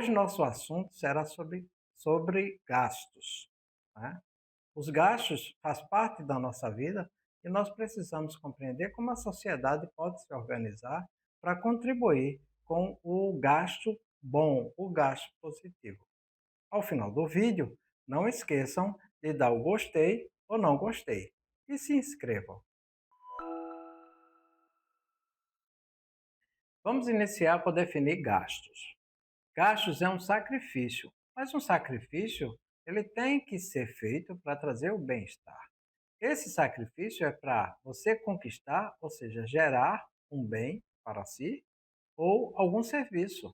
Hoje nosso assunto será sobre gastos, né? Os gastos faz parte da nossa vida e nós precisamos compreender como a sociedade pode se organizar para contribuir com o gasto bom, o gasto positivo. Ao final do vídeo, não esqueçam de dar o gostei ou não gostei e se inscrevam. Vamos iniciar por definir gastos. Gastos é um sacrifício, mas um sacrifício ele tem que ser feito para trazer o bem-estar. Esse sacrifício é para você conquistar, ou seja, gerar um bem para si ou algum serviço.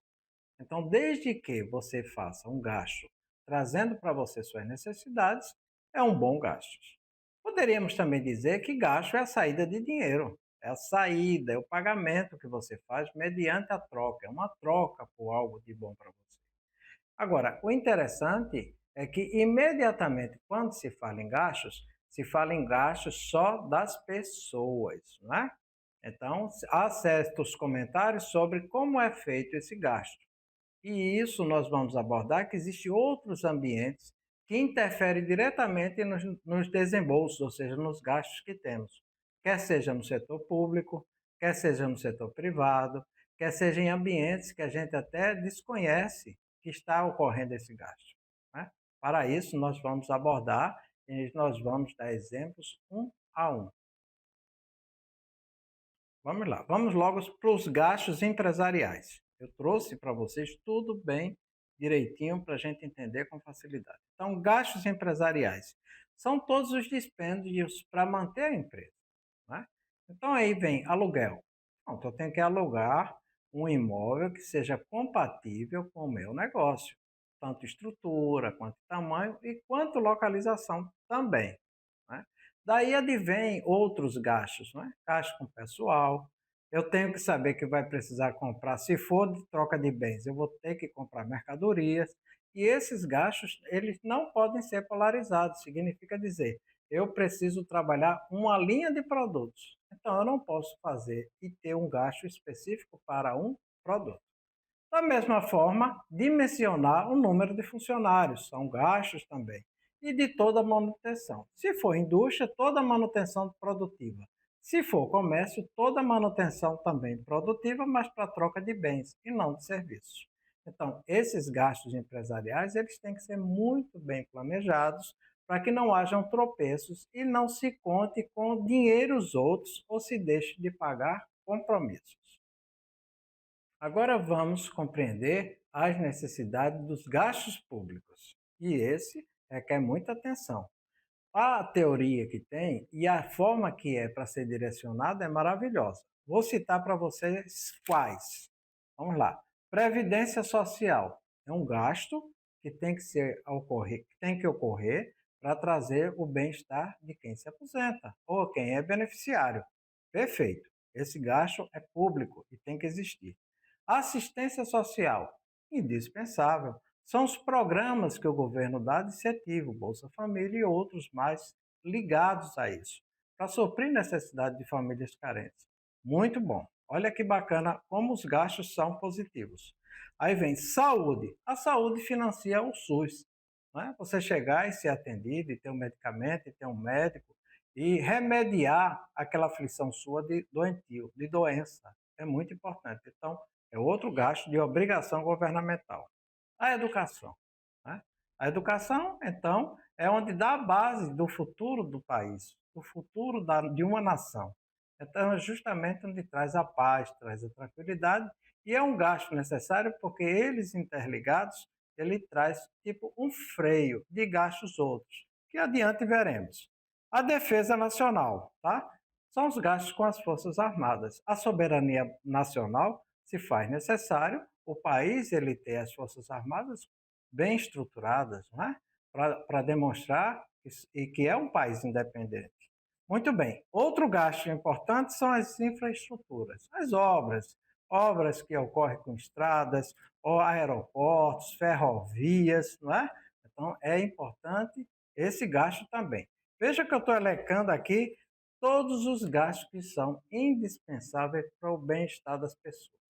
Então, desde que você faça um gasto trazendo para você suas necessidades, é um bom gasto. Poderíamos também dizer que gasto é a saída de dinheiro. É a saída, é o pagamento que você faz mediante a troca. É uma troca por algo de bom para você. Agora, o interessante é que imediatamente quando se fala em gastos só das pessoas, né? Então, há certos comentários sobre como é feito esse gasto. E isso nós vamos abordar que existem outros ambientes que interferem diretamente nos desembolsos, ou seja, nos gastos que temos, quer seja no setor público, quer seja no setor privado, quer seja em ambientes que a gente até desconhece que está ocorrendo esse gasto, né? Para isso, nós vamos abordar e nós vamos dar exemplos um a um. Vamos lá, vamos logo para os gastos empresariais. Eu trouxe para vocês tudo bem direitinho para a gente entender com facilidade. Então, gastos empresariais são todos os dispêndios para manter a empresa, né? Então, aí vem aluguel. Então, eu tenho que alugar um imóvel que seja compatível com o meu negócio, tanto estrutura, quanto tamanho e quanto localização também, né? Daí advém outros gastos, né? Gasto com pessoal. Eu tenho que saber que vai precisar comprar, se for de troca de bens, eu vou ter que comprar mercadorias. E esses gastos, eles não podem ser polarizados. Significa dizer, eu preciso trabalhar uma linha de produtos. Então, eu não posso fazer e ter um gasto específico para um produto. Da mesma forma, dimensionar o número de funcionários, são gastos também, e de toda a manutenção. Se for indústria, toda a manutenção produtiva. Se for comércio, toda a manutenção também produtiva, mas para troca de bens e não de serviços. Então, esses gastos empresariais, eles têm que ser muito bem planejados para que não hajam tropeços e não se conte com dinheiros outros ou se deixe de pagar compromissos. Agora vamos compreender as necessidades dos gastos públicos. E esse requer muita atenção. A teoria que tem e a forma que é para ser direcionada é maravilhosa. Vou citar para vocês quais. Vamos lá. Previdência social é um gasto que tem que ocorrer para trazer o bem-estar de quem se aposenta ou quem é beneficiário. Perfeito. Esse gasto é público e tem que existir. Assistência social, indispensável. São os programas que o governo dá de incentivo, Bolsa Família e outros mais ligados a isso, para suprir necessidade de famílias carentes. Muito bom. Olha que bacana como os gastos são positivos. Aí vem saúde. A saúde financia o SUS. Né? Você chegar e ser atendido, e ter um medicamento, e ter um médico, e remediar aquela aflição sua de doentio, de doença. É muito importante. Então, é outro gasto de obrigação governamental. A educação, né? A educação, então, é onde dá a base do futuro do país, do futuro de uma nação. Então, é justamente onde traz a paz, traz a tranquilidade, e é um gasto necessário porque eles interligados, ele traz tipo um freio de gastos outros, que adiante veremos. A defesa nacional, tá? São os gastos com as Forças Armadas. A soberania nacional se faz necessário o país ele ter as Forças Armadas bem estruturadas, né? Para demonstrar que é um país independente. Muito bem. Outro gasto importante são as infraestruturas, as obras, obras que ocorrem com estradas, ou aeroportos, ferrovias, não é? Então, é importante esse gasto também. Veja que eu estou elencando aqui todos os gastos que são indispensáveis para o bem-estar das pessoas,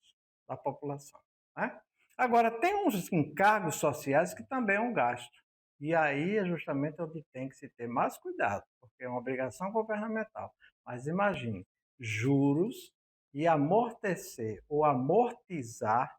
da população, né? Agora, tem uns encargos sociais que também é um gasto. E aí é justamente onde tem que se ter mais cuidado, porque é uma obrigação governamental. Mas imagine, juros e amortecer ou amortizar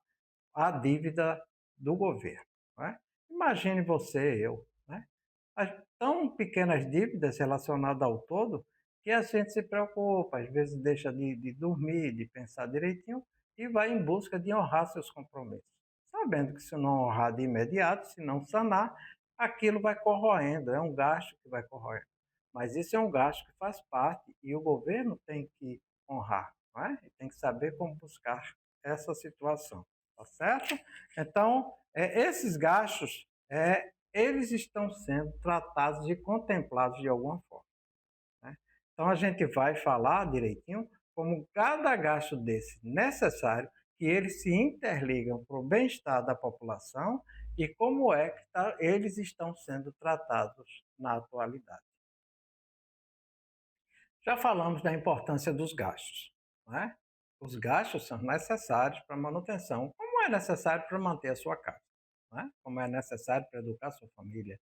a dívida do governo. Não é? Imagine você, eu, né? As tão pequenas dívidas relacionadas ao todo que a gente se preocupa, às vezes deixa de dormir, de pensar direitinho e vai em busca de honrar seus compromissos. Sabendo que se não honrar de imediato, se não sanar, aquilo vai corroendo, é um gasto que vai corroendo. Mas isso é um gasto que faz parte e o governo tem que honrar, não é? E tem que saber como buscar essa situação, tá certo? Então, esses gastos, eles estão sendo tratados e contemplados de alguma forma, né? Então, a gente vai falar direitinho como cada gasto desse necessário, que eles se interligam para o bem-estar da população e como é que eles estão sendo tratados na atualidade. Já falamos da importância dos gastos, não é? Os gastos são necessários para a manutenção, como é necessário para manter a sua casa, não é? Como é necessário para educar a sua família,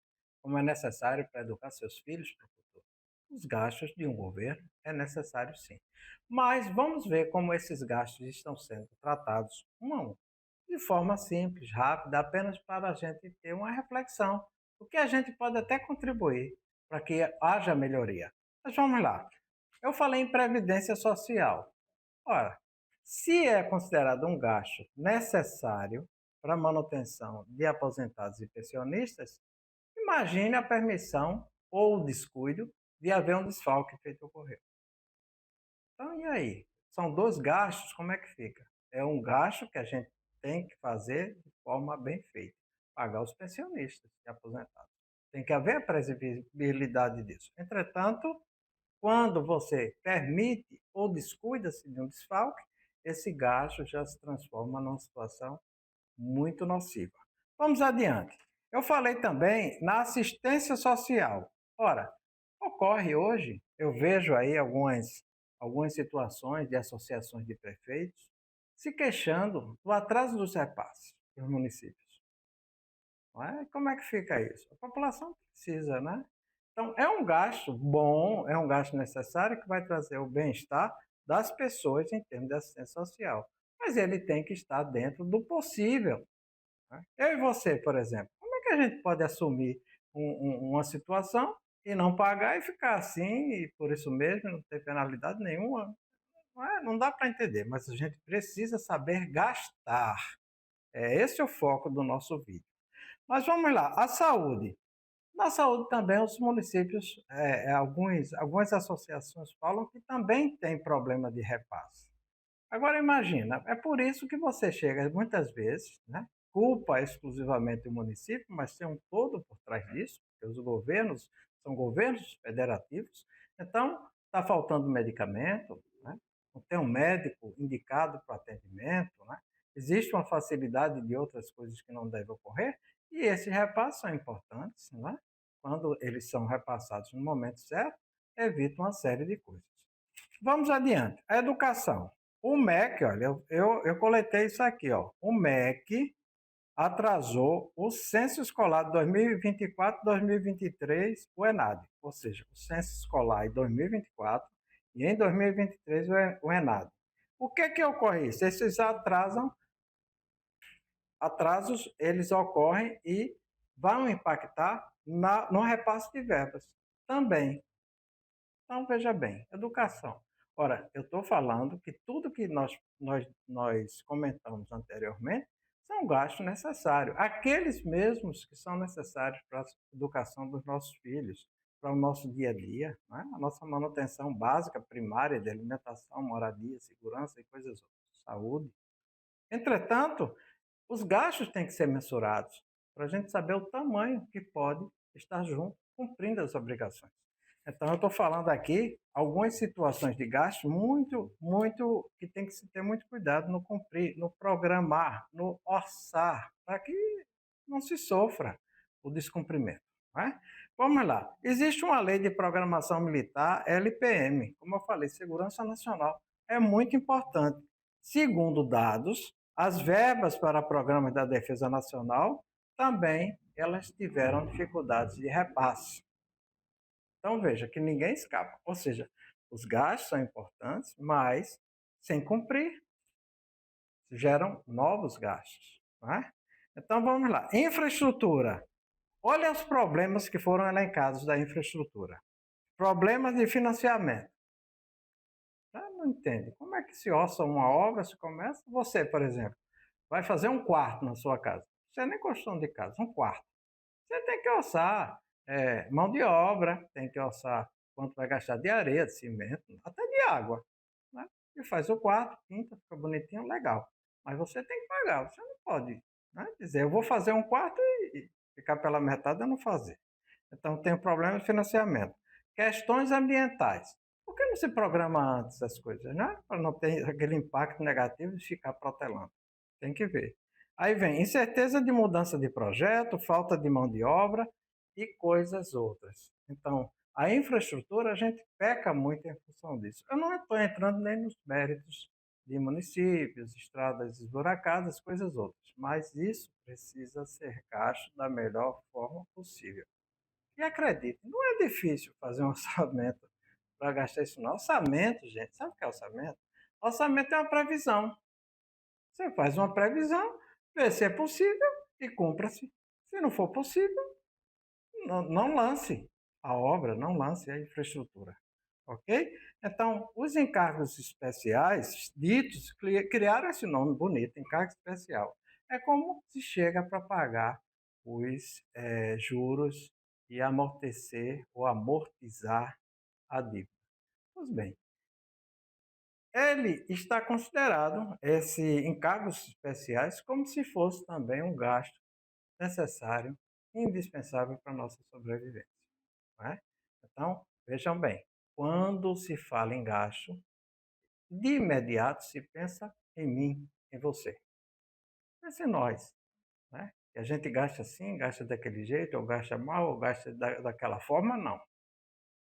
como é necessário para educar seus filhos para o futuro. Os gastos de um governo é necessário sim. Mas vamos ver como esses gastos estão sendo tratados um a um. De forma simples, rápida, apenas para a gente ter uma reflexão. O que a gente pode até contribuir para que haja melhoria. Mas vamos lá. Eu falei em previdência social. Ora, se é considerado um gasto necessário para a manutenção de aposentados e pensionistas, imagine a permissão ou o descuido de haver um desfalque feito ocorrer. Então, e aí? São dois gastos, como é que fica? É um gasto que a gente tem que fazer de forma bem feita, pagar os pensionistas e aposentados. Tem que haver a previsibilidade disso. Entretanto, quando você permite ou descuida-se de um desfalque, esse gasto já se transforma numa situação muito nociva. Vamos adiante. Eu falei também na assistência social. Ora, ocorre hoje, eu vejo aí algumas situações de associações de prefeitos se queixando do atraso dos repasses dos municípios. Não é? Como é que fica isso? A população precisa, né? Então, é um gasto bom, é um gasto necessário que vai trazer o bem-estar das pessoas em termos de assistência social. Mas ele tem que estar dentro do possível, né? Eu e você, por exemplo, como é que a gente pode assumir uma situação e não pagar e ficar assim, e por isso mesmo não ter penalidade nenhuma? Não dá para entender, mas a gente precisa saber gastar. Esse é o foco do nosso vídeo. Mas vamos lá, a saúde. Na saúde também os municípios, algumas associações falam que também tem problema de repasse. Agora imagina, é por isso que você chega muitas vezes, né, culpa exclusivamente o município, mas tem um todo por trás disso, porque os governos são governos federativos, então está faltando medicamento, né, não tem um médico indicado para atendimento, né, existe uma facilidade de outras coisas que não devem ocorrer, e esses repasses são importantes, né, quando eles são repassados no momento certo, evita uma série de coisas. Vamos adiante. A educação. O MEC, olha, eu coletei isso aqui, ó. O MEC atrasou o censo escolar de 2024-2023, o ENAD, ou seja, o censo escolar em 2024 e em 2023 o ENAD. O que ocorre isso? Esses atrasos, eles ocorrem e vão impactar no repasse de verbas também. Então, veja bem, educação. Ora, eu estou falando que tudo que nós comentamos anteriormente são gastos necessários, aqueles mesmos que são necessários para a educação dos nossos filhos, para o nosso dia a dia, né? A nossa manutenção básica, primária de alimentação, moradia, segurança e coisas outras, saúde. Entretanto, os gastos têm que ser mensurados para a gente saber o tamanho que pode estar junto, cumprindo as obrigações. Então, eu estou falando aqui algumas situações de gasto muito, que tem que se ter muito cuidado no cumprir, no programar, no orçar, para que não se sofra o descumprimento. Não é? Vamos lá. Existe uma lei de programação militar, LPM, como eu falei, Segurança Nacional. É muito importante. Segundo dados, As verbas para programas da Defesa Nacional também elas tiveram dificuldades de repasse. Então veja que ninguém escapa, ou seja, os gastos são importantes, mas sem cumprir geram novos gastos, não é? Então vamos lá, infraestrutura. Olha os problemas que foram elencados da infraestrutura. Problemas de financiamento. Não entende. Como é que se orça uma obra, se começa? Você, por exemplo, vai fazer um quarto na sua casa. Você nem construção de casa, um quarto. Você tem que orçar mão de obra, tem que orçar quanto vai gastar de areia, de cimento, até de água. Né? E faz o quarto, pinta, fica bonitinho, legal. Mas você tem que pagar, você não pode, né, dizer, eu vou fazer um quarto e ficar pela metade e não fazer. Então tem o problema de financiamento. Questões ambientais. Por que não se programa antes as coisas, né? Para não ter aquele impacto negativo de ficar protelando. Tem que ver. Aí vem incerteza de mudança de projeto, falta de mão de obra e coisas outras. Então, a infraestrutura a gente peca muito em função disso. Eu não estou entrando nem nos méritos de municípios, estradas esburacadas, coisas outras, mas isso precisa ser gasto da melhor forma possível. E acredite, não é difícil fazer um orçamento para gastar isso, não. Orçamento, gente, sabe o que é orçamento? Orçamento é uma previsão. Você faz uma previsão, vê se é possível e cumpra-se. Se não for possível, não lance a obra, não lance a infraestrutura. Ok? Então, os encargos especiais, ditos, criaram esse nome bonito, encargo especial. É como se chega para pagar os juros e amortecer ou amortizar a dívida. Pois bem, ele está considerado, esse encargos especiais, como se fosse também um gasto necessário, indispensável para a nossa sobrevivência. Não é? Então, vejam bem, quando se fala em gasto, de imediato se pensa em mim, em você. Pensa em nós. Né? Que a gente gasta assim, gasta daquele jeito, ou gasta mal, ou gasta daquela forma, não.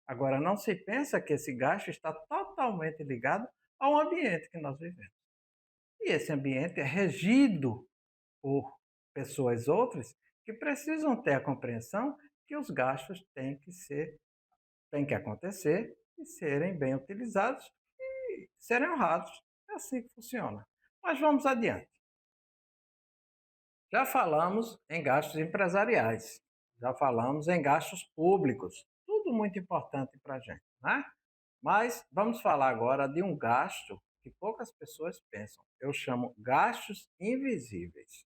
Agora, não se pensa que esse gasto está totalmente ligado ao ambiente que nós vivemos. E esse ambiente é regido por pessoas outras que precisam ter a compreensão que os gastos têm que acontecer e serem bem utilizados e serem honrados. É assim que funciona. Mas vamos adiante. Já falamos em gastos empresariais, já falamos em gastos públicos, tudo muito importante para a gente, né? Mas vamos falar agora de um gasto que poucas pessoas pensam. Eu chamo gastos invisíveis.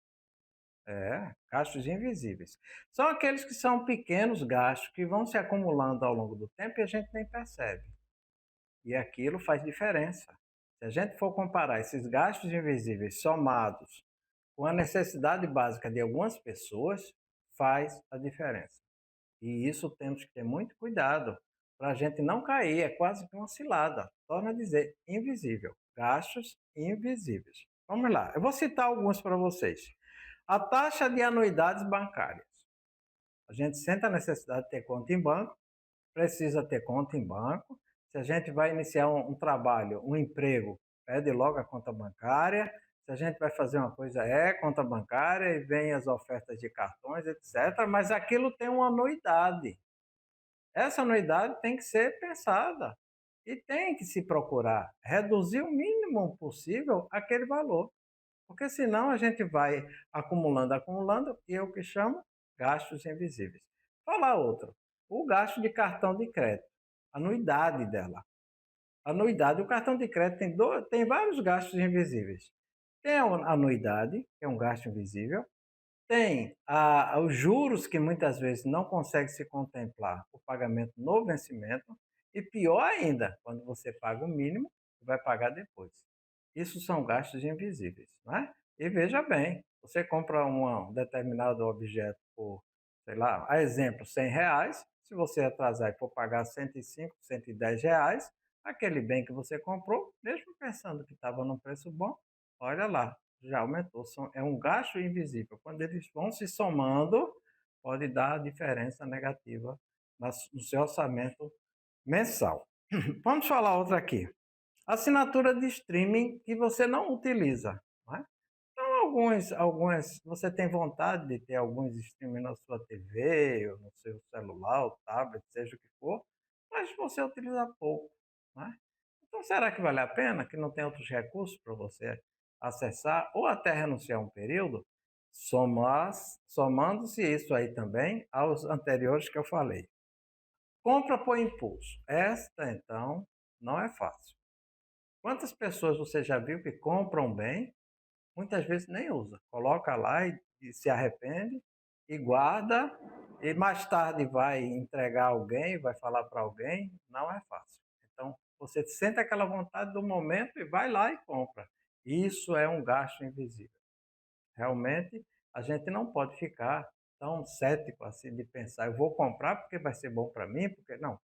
Gastos invisíveis. São aqueles que são pequenos gastos que vão se acumulando ao longo do tempo e a gente nem percebe. E aquilo faz diferença. Se a gente for comparar esses gastos invisíveis somados com a necessidade básica de algumas pessoas, faz a diferença. E isso temos que ter muito cuidado para a gente não cair, é quase que uma cilada. Torna a dizer invisível, gastos invisíveis. Vamos lá, eu vou citar alguns para vocês. A taxa de anuidades bancárias. A gente sente a necessidade de ter conta em banco, precisa ter conta em banco. Se a gente vai iniciar um trabalho, um emprego, pede logo a conta bancária. Se a gente vai fazer uma coisa, conta bancária e vem as ofertas de cartões, etc. Mas aquilo tem uma anuidade. Essa anuidade tem que ser pensada e tem que se procurar reduzir o mínimo possível aquele valor. Porque senão a gente vai acumulando, acumulando, e é o que chamo gastos invisíveis. Falar outro, o gasto de cartão de crédito, anuidade dela. Anuidade, o cartão de crédito tem vários gastos invisíveis. Tem a anuidade, que é um gasto invisível, tem os juros que muitas vezes não consegue se contemplar o pagamento no vencimento, e pior ainda, quando você paga o mínimo, vai pagar depois. Isso são gastos invisíveis, não é? E veja bem, você compra um determinado objeto por, sei lá, a exemplo, R$ 100, se você atrasar e for pagar 105, R$ 110, aquele bem que você comprou, mesmo pensando que estava num preço bom, olha lá, já aumentou. É um gasto invisível. Quando eles vão se somando, pode dar diferença negativa no seu orçamento mensal. Vamos falar outra aqui. Assinatura de streaming que você não utiliza. Não é? algumas você tem vontade de ter alguns streaming na sua TV, ou no seu celular, ou tablet, seja o que for, mas você utiliza pouco, né. Então será que vale a pena, que não tem outros recursos para você acessar, ou até renunciar um período? Somando-se isso aí também aos anteriores que eu falei. Compra por impulso. Esta, então, não é fácil. Quantas pessoas você já viu que compram bem, muitas vezes nem usa, coloca lá e se arrepende e guarda, e mais tarde vai entregar a alguém, vai falar para alguém, não é fácil. Então, você sente aquela vontade do momento e vai lá e compra. Isso é um gasto invisível. Realmente, a gente não pode ficar tão cético assim de pensar, eu vou comprar porque vai ser bom para mim, porque não.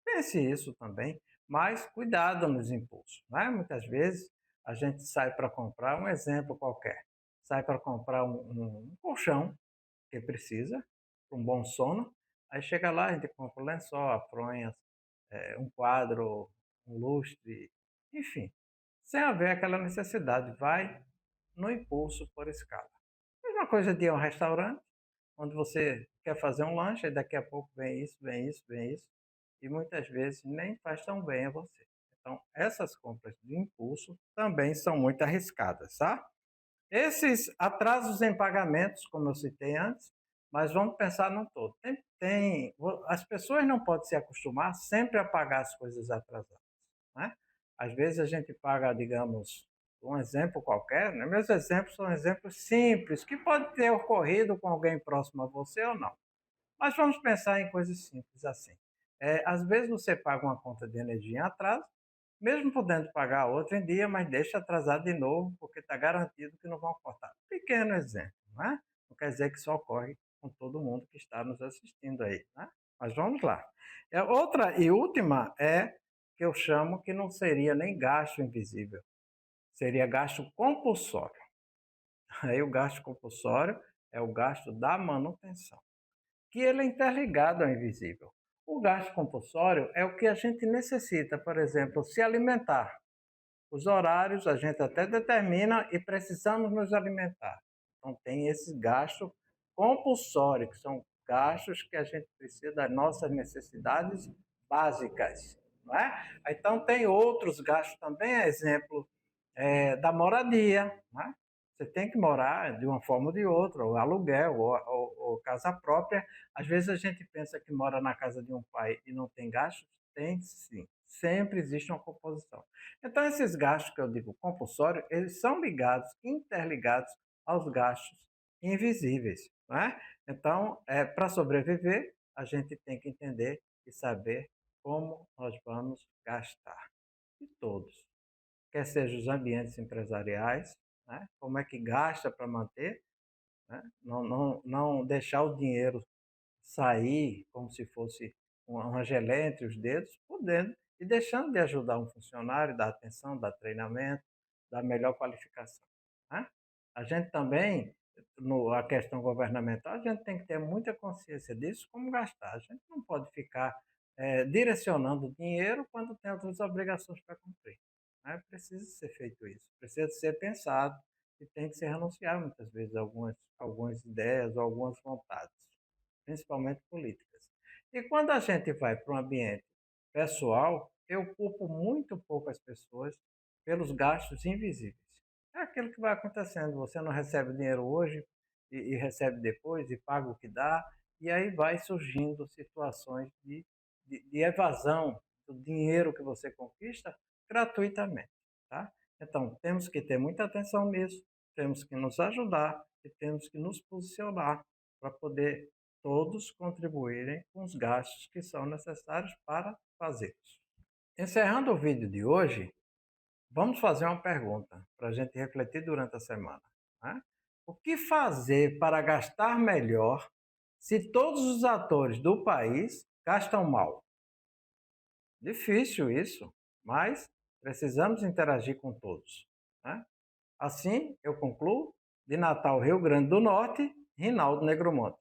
Pense isso também, mas cuidado nos impulsos, né? Muitas vezes a gente sai para comprar, um exemplo qualquer, sai para comprar um colchão que precisa, para um bom sono, aí chega lá, a gente compra um lençol, a fronha, um quadro, um lustre, enfim, sem haver aquela necessidade, vai no impulso por escala. Mesma coisa de ir a um restaurante, onde você quer fazer um lanche, e daqui a pouco vem isso, vem isso, vem isso, e muitas vezes nem faz tão bem a você. Então, essas compras de impulso também são muito arriscadas, tá? Esses atrasos em pagamentos, como eu citei antes, mas vamos pensar no todo. As pessoas não podem se acostumar sempre a pagar as coisas atrasadas, né? Às vezes a gente paga, digamos, um exemplo qualquer, né? Meus exemplos são exemplos simples, que pode ter ocorrido com alguém próximo a você ou não. Mas vamos pensar em coisas simples assim. Às vezes você paga uma conta de energia em atraso, mesmo podendo pagar outra em dia, mas deixa atrasar de novo, porque está garantido que não vão cortar. Pequeno exemplo, né? Não quer dizer que isso ocorre com todo mundo que está nos assistindo aí, né? Mas vamos lá. Outra e última é que eu chamo que não seria nem gasto invisível, seria gasto compulsório. Aí o gasto compulsório é o gasto da manutenção, que ele é interligado ao invisível. O gasto compulsório é o que a gente necessita, por exemplo, se alimentar. Os horários a gente até determina e precisamos nos alimentar. Então tem esse gasto compulsório, que são gastos que a gente precisa das nossas necessidades básicas, não é? Então tem outros gastos também, exemplo da moradia, né? Você tem que morar de uma forma ou de outra, ou aluguel, ou casa própria. Às vezes a gente pensa que mora na casa de um pai e não tem gastos, tem sim. Sempre existe uma composição. Então, esses gastos que eu digo compulsórios, eles são ligados, interligados aos gastos invisíveis, não é? Então, para sobreviver, a gente tem que entender e saber como nós vamos gastar. E todos, quer sejam os ambientes empresariais, né? Como é que gasta para manter, né? Não deixar o dinheiro sair como se fosse uma geleia entre os dedos, podendo, e deixando de ajudar um funcionário, dar atenção, dar treinamento, dar melhor qualificação, né? A gente também, a questão governamental, a gente tem que ter muita consciência disso, como gastar. A gente não pode ficar direcionando o dinheiro quando tem outras obrigações para cumprir, né? Precisa ser feito isso, precisa ser pensado e tem que se renunciar muitas vezes a algumas ideias ou algumas vontades, principalmente políticas. E quando a gente vai para um ambiente pessoal, eu culpo muito pouco as pessoas pelos gastos invisíveis. É aquilo que vai acontecendo, você não recebe dinheiro hoje e recebe depois e paga o que dá, e aí vai surgindo situações de evasão do dinheiro que você conquista gratuitamente, tá? Então, temos que ter muita atenção nisso, temos que nos ajudar e temos que nos posicionar para poder todos contribuírem com os gastos que são necessários para fazê-los. Encerrando o vídeo de hoje, vamos fazer uma pergunta para a gente refletir durante a semana, né? O que fazer para gastar melhor se todos os atores do país gastam mal? Difícil isso, mas precisamos interagir com todos, né? Assim, eu concluo, de Natal, Rio Grande do Norte, Rinaldo Negromonte.